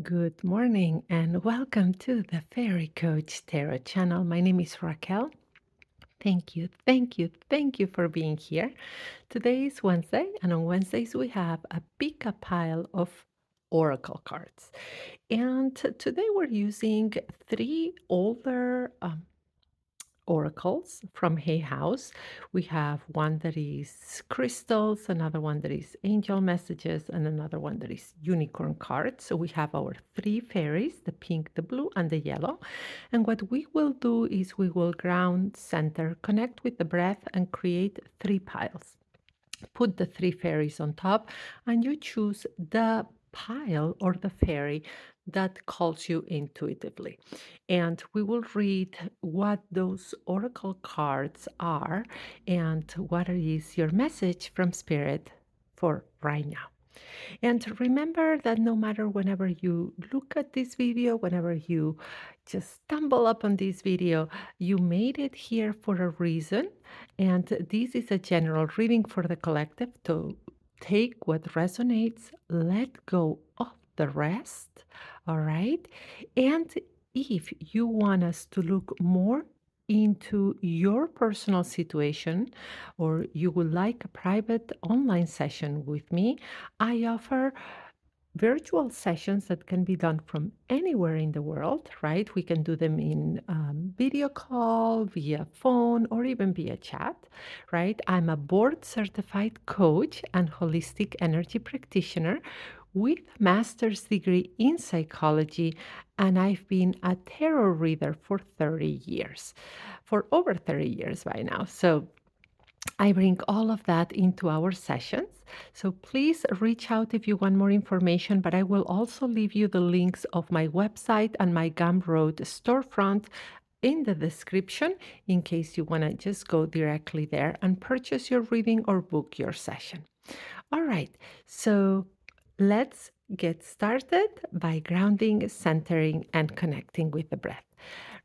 Good morning and welcome to the Fairy Coach Tarot channel. My name is Raquel. Thank you for being here. Today is Wednesday, and on Wednesdays we have a pick a pile of oracle cards. And today we're using three older oracles from Hay House. We have one that is crystals, another one that is angel messages, and another one that is unicorn cards. So we have our three fairies, the pink, the blue, and the yellow. And what we will do is we will ground, center, connect with the breath, and create three piles. Put the three fairies on top, and you choose the pile or the fairy that calls you intuitively. And we will read what those oracle cards are and what is your message from Spirit for right now. And remember that no matter whenever you look at this video, whenever you just stumble upon this video, you made it here for a reason. And this is a general reading for the collective to take what resonates, let go of the rest. All right. And if you want us to look more into your personal situation, or you would like a private online session with me, I offer virtual sessions that can be done from anywhere in the world, right? We can do them in video call, via phone, or even via chat, right? I'm a board certified coach and holistic energy practitioner with a master's degree in psychology, and I've been a tarot reader for 30 years, for over 30 years by now. So I bring all of that into our sessions. So please reach out if you want more information, but I will also leave you the links of my website and my Gumroad storefront in the description in case you want to just go directly there and purchase your reading or book your session. All right, so let's get started by grounding, centering, and connecting with the breath.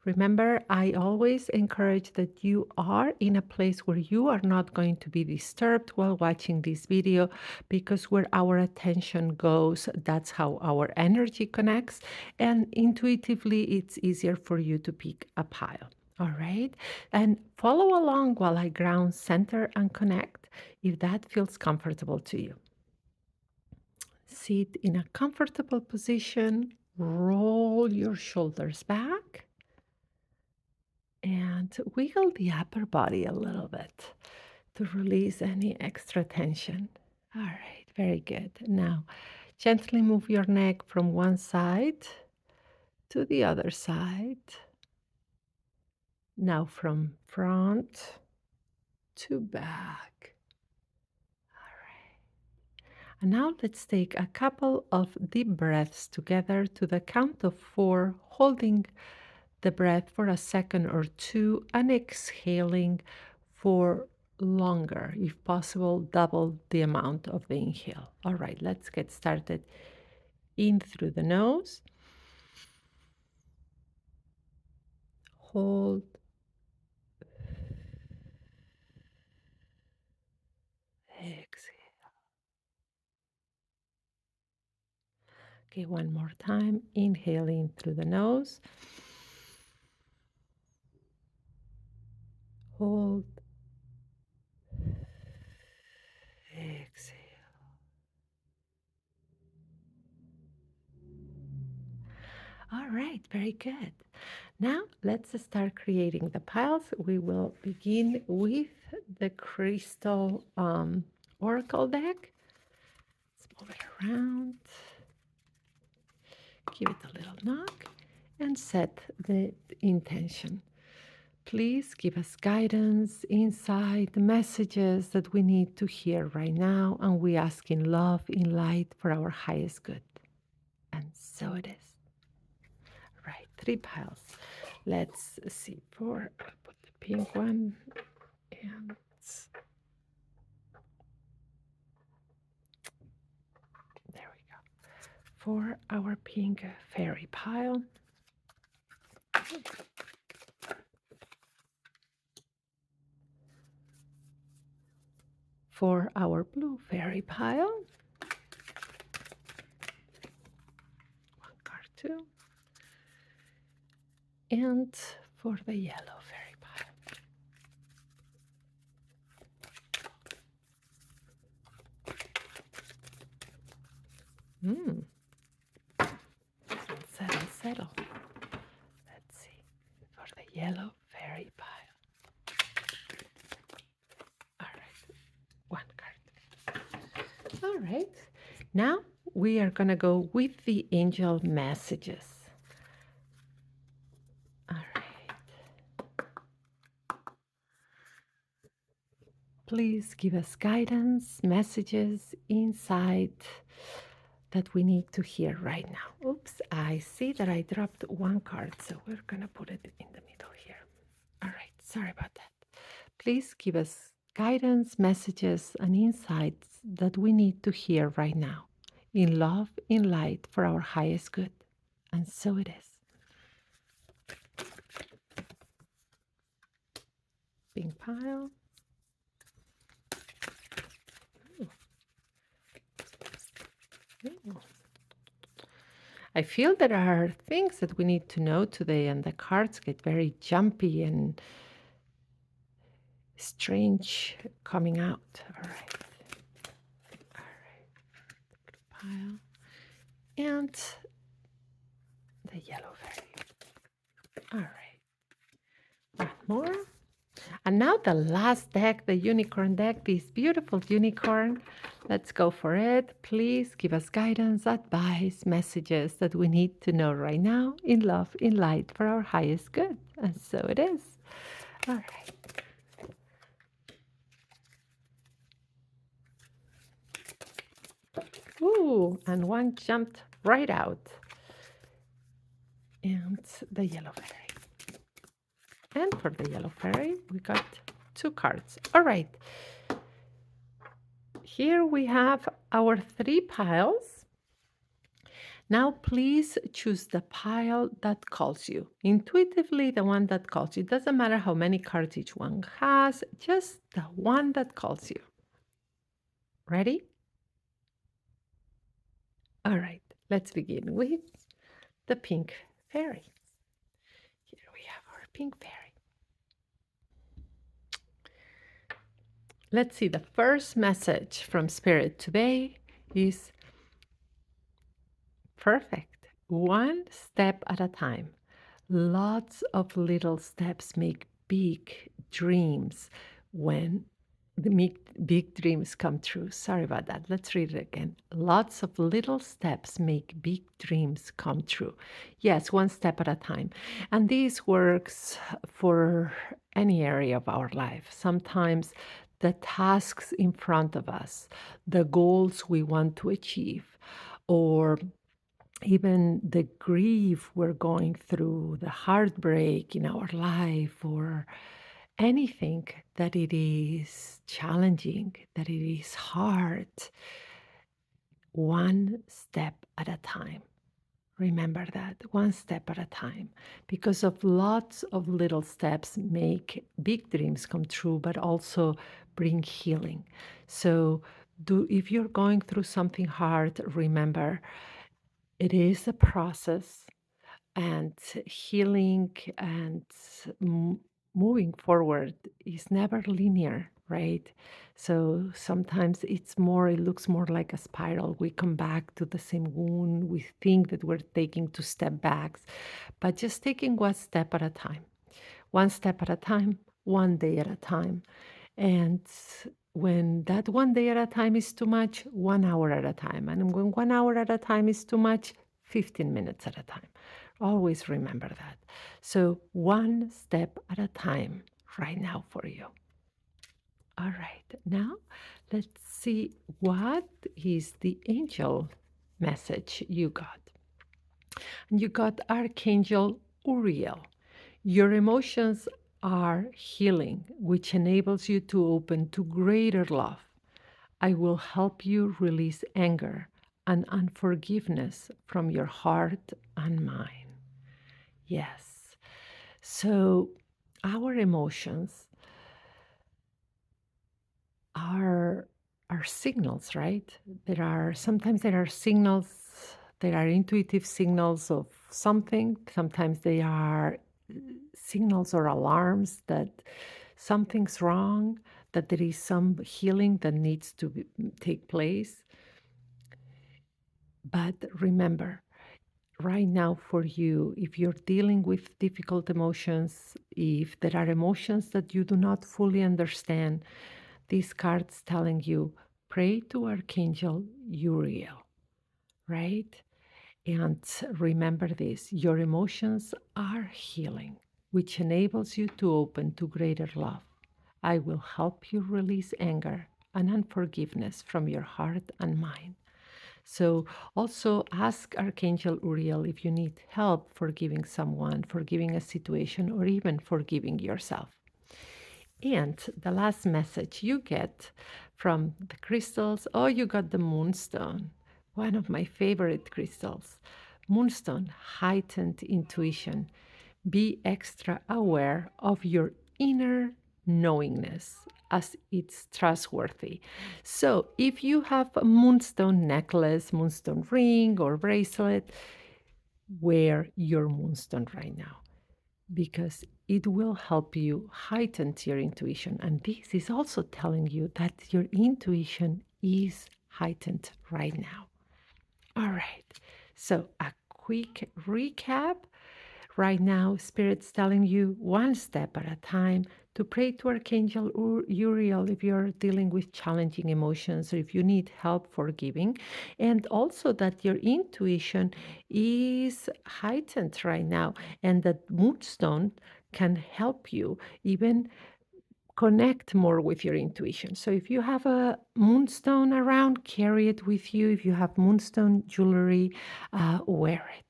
Remember, I always encourage that you are in a place where you are not going to be disturbed while watching this video, because where our attention goes, that's how our energy connects. And intuitively, it's easier for you to pick a pile. All right. And follow along while I ground, center, and connect if that feels comfortable to you. Sit in a comfortable position, roll your shoulders back and wiggle the upper body a little bit to release any extra tension. All right, very good. Now, gently move your neck from one side to the other side. Now, from front to back. All right. And now let's take a couple of deep breaths together to the count of 4, holding the breath for a second or two and exhaling for longer. If possible, double the amount of the inhale. All right, let's get started. In through the nose, hold, exhale. Okay, one more time. Inhaling through the nose, hold, exhale. All right, very good. Now let's start creating the piles. We will begin with the crystal oracle deck. Let's move it around, give it a little knock, and set the intention. Please give us guidance, insight, messages that we need to hear right now, and we ask in love, in light, for our highest good. And so it is. Right, 3 piles. Let's see. Put the pink one, and there we go. For our pink fairy pile. For our blue fairy pile. One two. And for the yellow fairy pile. Hmm. Settle, settle. Let's see. For the yellow fairy pile. All right. One card. All right. Now we are going to go with the angel messages. All right. Please give us guidance, messages, insight that we need to hear right now. Oops, I see that I dropped one card, so we're going to put it in the middle here. All right, sorry about that. Please give us guidance, messages, and insights that we need to hear right now. In love, in light, for our highest good. And so it is. Pink pile. Ooh. Ooh. I feel there are things that we need to know today, and the cards get very jumpy and strange coming out. All right. All right. Pile. And the yellow fairy. All right. One more. And now the last deck, the unicorn deck, this beautiful unicorn. Let's go for it. Please give us guidance, advice, messages that we need to know right now in love, in light, for our highest good. And so it is. All right. Ooh, and one jumped right out. And the yellow fairy. And for the yellow fairy, we got two cards. All right. Here we have our three piles. Now, please choose the pile that calls you. Intuitively, the one that calls you. It doesn't matter how many cards each one has, just the one that calls you. Ready? All right, let's begin with the pink fairy. Here we have our pink fairy. Let's see, the first message from Spirit today is perfect. One step at a time. Lots of little steps make big dreams when the big dreams come true. Sorry about that. Let's read it again. Lots of little steps make big dreams come true. Yes, one step at a time. And this works for any area of our life. Sometimes the tasks in front of us, the goals we want to achieve, or even the grief we're going through, the heartbreak in our life, or anything that it is challenging, that it is hard, one step at a time. Remember that, one step at a time, because of lots of little steps make big dreams come true, but also bring healing. So if you're going through something hard, remember it is a process, and healing and moving forward is never linear, right? So sometimes it looks more like a spiral. We come back to the same wound. We think that we're taking two step backs, but just taking one step at a time, one step at a time, one day at a time. And when that one day at a time is too much, 1 hour at a time. And when 1 hour at a time is too much, 15 minutes at a time. Always remember that. So, one step at a time right now for you. All right, now let's see what is the angel message you got. And you got Archangel Uriel. Your emotions are healing, which enables you to open to greater love. I will help you release anger and unforgiveness from your heart and mind. Yes. So our emotions are signals, right? Sometimes there are signals There are intuitive signals of something. Sometimes they are signals or alarms that something's wrong, that there is some healing that needs to take place. But remember, right now for you, if you're dealing with difficult emotions, if there are emotions that you do not fully understand, these cards telling you, pray to Archangel Uriel, right? And remember this, your emotions are healing, which enables you to open to greater love. I will help you release anger and unforgiveness from your heart and mind. So also ask Archangel Uriel if you need help forgiving someone, forgiving a situation, or even forgiving yourself. And the last message you get from the crystals, oh, you got the moonstone, one of my favorite crystals. Moonstone, heightened intuition. Be extra aware of your inner knowingness as it's trustworthy. So if you have a moonstone necklace, moonstone ring, or bracelet, wear your moonstone right now because it will help you heighten your intuition. And this is also telling you that your intuition is heightened right now. All right. So, a quick recap. Right now, Spirit's telling you one step at a time to pray to Archangel Uriel if you're dealing with challenging emotions or if you need help forgiving. And also that your intuition is heightened right now and that Moonstone can help you even connect more with your intuition. So if you have a moonstone around, carry it with you. If you have moonstone jewelry, wear it.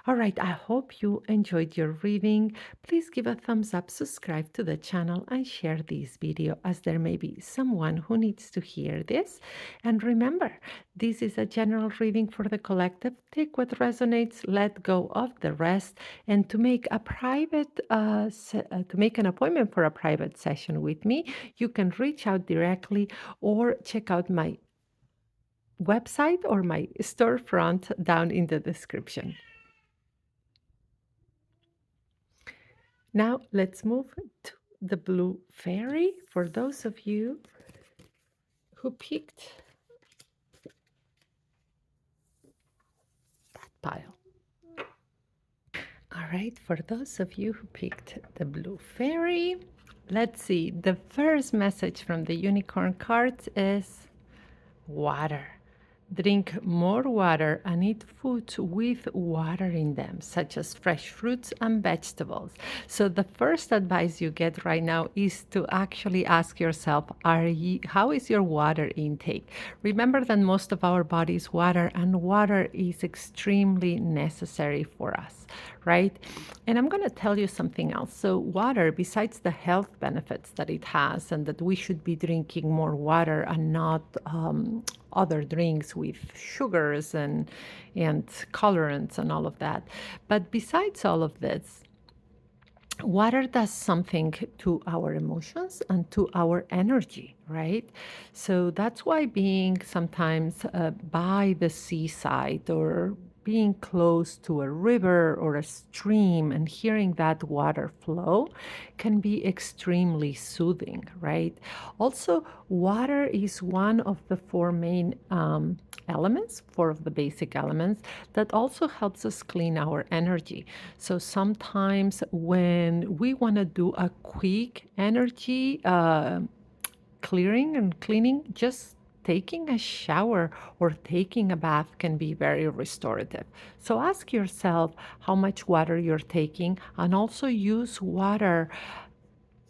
All right, I hope you enjoyed your reading. Please give a thumbs up, subscribe to the channel, and share this video as there may be someone who needs to hear this. And remember, this is a general reading for the collective. Take what resonates, let go of the rest, and to make a to make an appointment for a private session with me, you can reach out directly or check out my website or my storefront down in the description. Now let's move to the blue fairy for those of you who picked that pile. All right, for those of you who picked the blue fairy, let's see. The first message from the unicorn cards is water. Drink more water and eat foods with water in them, such as fresh fruits and vegetables. So the first advice you get right now is to actually ask yourself, how is your water intake? Remember that most of our body is water, and water is extremely necessary for us, right? And I'm going to tell you something else. So water, besides the health benefits that it has, and that we should be drinking more water and not other drinks with sugars and colorants and all of that. But besides all of this, water does something to our emotions and to our energy, right? So that's why being sometimes by the seaside or being close to a river or a stream and hearing that water flow can be extremely soothing, right? Also, water is one of the four main elements, four of the basic elements, that also helps us clean our energy. So sometimes when we want to do a quick energy clearing and cleaning, just taking a shower or taking a bath can be very restorative. So ask yourself how much water you're taking and also use water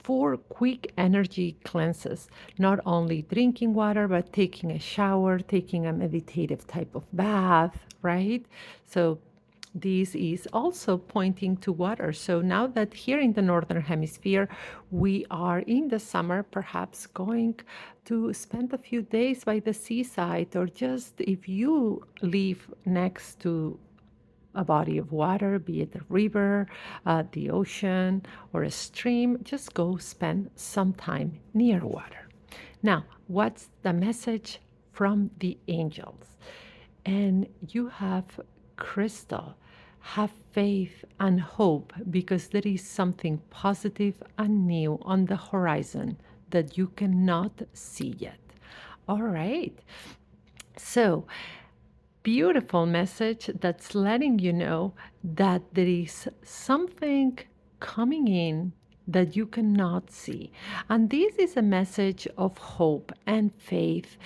for quick energy cleanses, not only drinking water, but taking a shower, taking a meditative type of bath, right? So this is also pointing to water. So now that here in the Northern Hemisphere, we are in the summer, perhaps going to spend a few days by the seaside, or just if you live next to a body of water, be it a river, the ocean, or a stream, just go spend some time near water. Now, what's the message from the angels? And you have crystal. Have faith and hope because there is something positive and new on the horizon that you cannot see yet. All right. So, beautiful message that's letting you know that there is something coming in that you cannot see. And this is a message of hope and faith.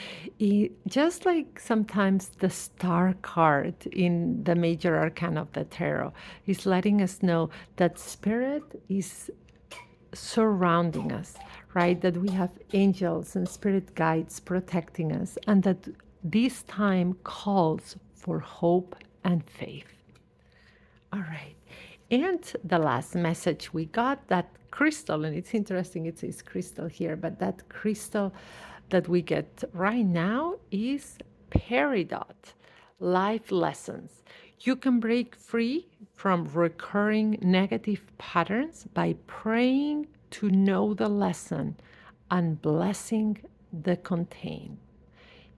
Just like sometimes the star card in the major arcana of the tarot is letting us know that spirit is surrounding us, right? That we have angels and spirit guides protecting us, and that this time calls for hope and faith. All right. And the last message we got, that crystal, and it's interesting, it says crystal here, but that crystal that we get right now is peridot, life lessons. You can break free from recurring negative patterns by praying to know the lesson and blessing the contained.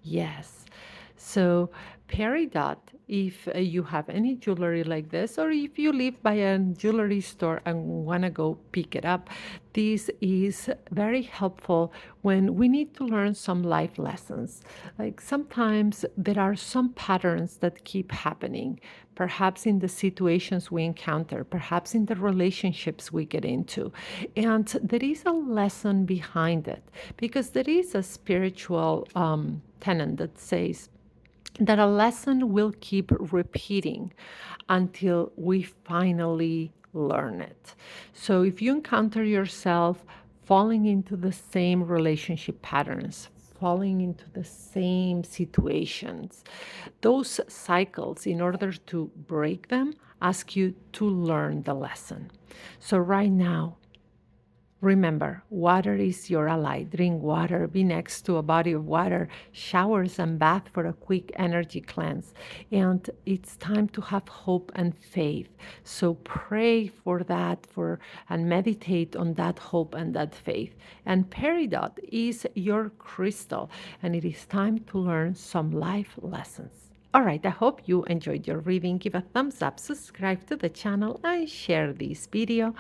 Yes. So, peridot, if you have any jewelry like this, or if you live by a jewelry store and want to go pick it up, this is very helpful when we need to learn some life lessons. Like sometimes there are some patterns that keep happening, perhaps in the situations we encounter, perhaps in the relationships we get into. And there is a lesson behind it because there is a spiritual tenet that says that a lesson will keep repeating until we finally learn it. So if you encounter yourself falling into the same relationship patterns, falling into the same situations, those cycles, in order to break them, ask you to learn the lesson. So right now, remember, water is your ally. Drink water, be next to a body of water, showers and bath for a quick energy cleanse. And it's time to have hope and faith. So pray for that for and meditate on that hope and that faith. And peridot is your crystal, and it is time to learn some life lessons. All right, I hope you enjoyed your reading. Give a thumbs up, subscribe to the channel, and share this video.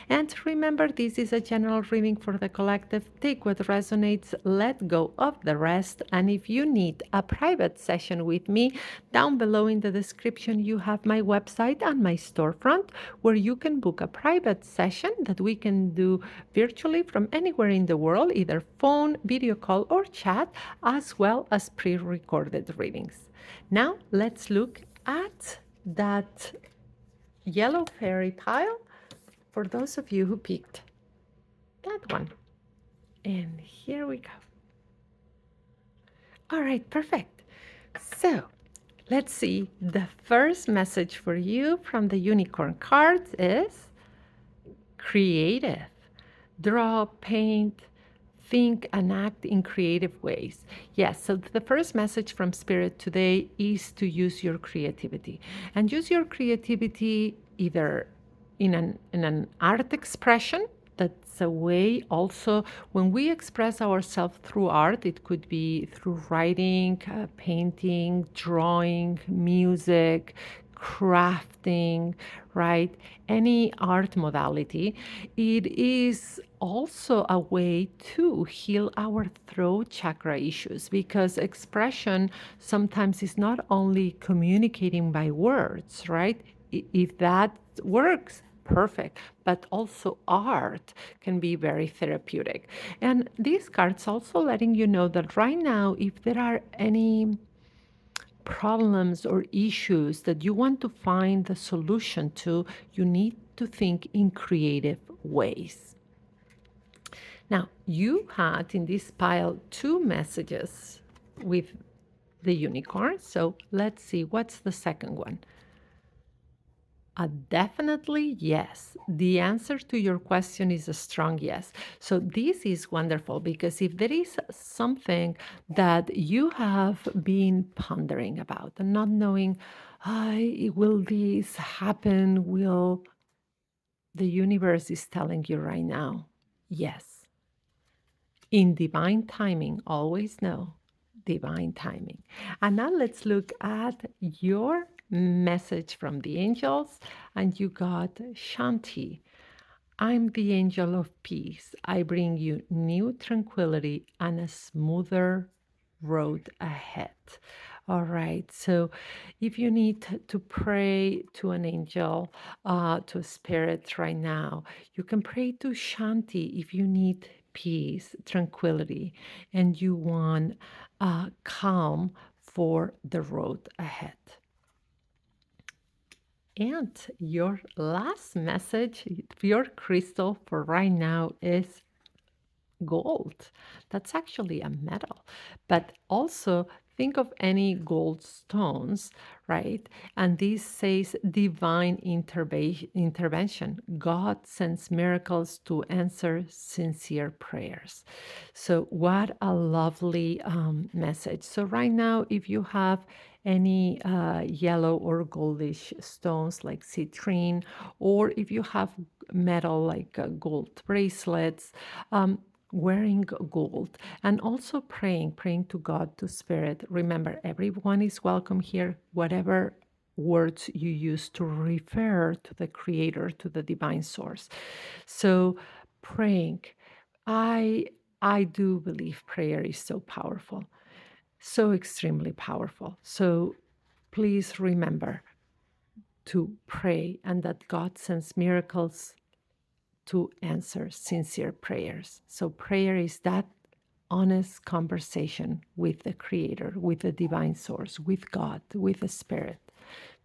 And remember, this is a general reading for the collective. Take what resonates, let go of the rest. And if you need a private session with me, down below in the description, you have my website and my storefront where you can book a private session that we can do virtually from anywhere in the world, either phone, video call, or chat, as well as pre-recorded readings. Now let's look at that yellow fairy pile for those of you who picked that one. And here we go. All right, perfect. So let's see. The first message for you from the unicorn cards is creative. Draw, paint, think, and act in creative ways. Yes, so the first message from Spirit today is to use your creativity. And use your creativity either in an art expression. That's a way also when we express ourselves through art. It could be through writing, painting, drawing, music, crafting, right? Any art modality. It is also a way to heal our throat chakra issues because expression sometimes is not only communicating by words, right? If that works, perfect, but also art can be very therapeutic. And these cards also letting you know that right now, if there are any problems or issues that you want to find the solution to, you need to think in creative ways. Now, you had in this pile two messages with the unicorn. So let's see, what's the second one? A definitely yes. The answer to your question is a strong yes. So this is wonderful because if there is something that you have been pondering about and not knowing, will this happen? Will the universe is telling you right now, yes. In divine timing, always know divine timing. And now let's look at your message from the angels, and you got Shanti. I'm the angel of peace. I bring you new tranquility and a smoother road ahead. All right. So, if you need to pray to an angel, to a spirit right now, you can pray to Shanti if you need peace, tranquility, and you want calm for the road ahead. And your last message, your crystal for right now is gold. That's actually a metal. But also think of any gold stones, right? And this says divine intervention. God sends miracles to answer sincere prayers. So, what a lovely message. So, right now, if you have any yellow or goldish stones like citrine, or if you have metal like gold bracelets, wearing gold, and also praying to God, to Spirit. Remember, everyone is welcome here, whatever words you use to refer to the Creator, to the divine source. So, praying. I I do believe prayer is so powerful, so extremely powerful. So please remember to pray and that God sends miracles to answer sincere prayers. So, prayer is that honest conversation with the Creator, with the divine source, with God, with the Spirit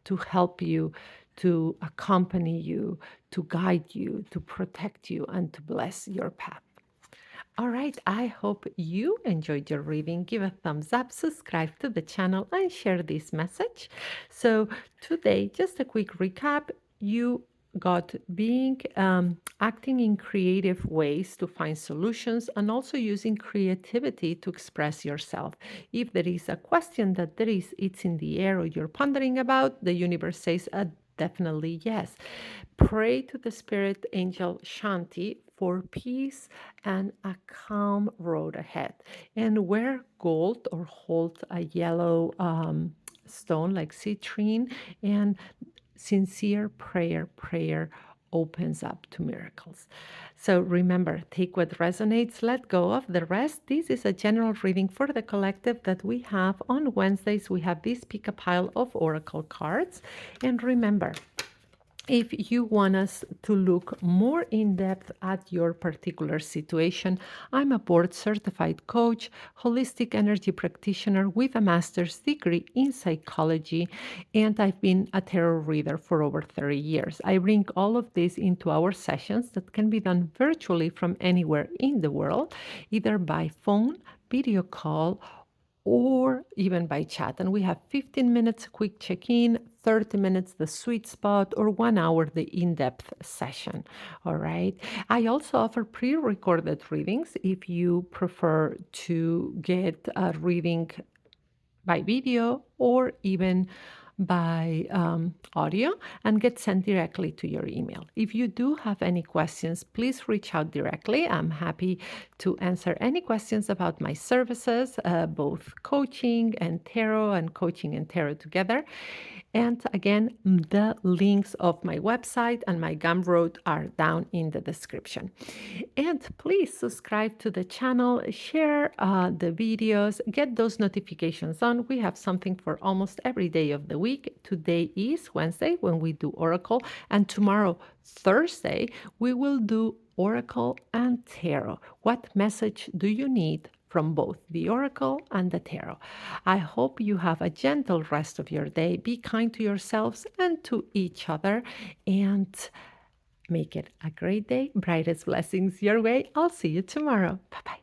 to help you, to accompany you, to guide you, to protect you, and to bless your path. All right, I hope you enjoyed your reading. Give a thumbs up, subscribe to the channel, and share this message. So, today, just a quick recap. You got being acting in creative ways to find solutions and also using creativity to express yourself. If there is a question that it's in the air or you're pondering about, the universe says definitely yes. Pray to the spirit angel Shanti for peace and a calm road ahead. And wear gold or hold a yellow stone like citrine, and sincere prayer opens up to miracles. So remember, take what resonates, let go of the rest. This is a general reading for the collective that we have on Wednesdays. We have this pick a pile of oracle cards. And remember, if you want us to look more in depth at your particular situation, I'm a board certified coach, holistic energy practitioner with a master's degree in psychology, and I've been a tarot reader for over 30 years. I bring all of this into our sessions that can be done virtually from anywhere in the world, either by phone, video call, or even by chat. And we have 15 minutes quick check in, 30 minutes the sweet spot, or 1 hour the in depth session. All right. I also offer pre recorded readings if you prefer to get a reading by video or even by audio and get sent directly to your email. If you do have any questions, please reach out directly. I'm happy to answer any questions about my services, both coaching and tarot, and coaching and tarot together. And again, the links of my website and my Gumroad are down in the description. And please subscribe to the channel, share the videos, get those notifications on. We have something for almost every day of the week. Today is Wednesday when we do Oracle, and tomorrow, Thursday, we will do Oracle and Tarot. What message do you need from both the Oracle and the Tarot? I hope you have a gentle rest of your day. Be kind to yourselves and to each other, and make it a great day. Brightest blessings your way. I'll see you tomorrow. Bye bye.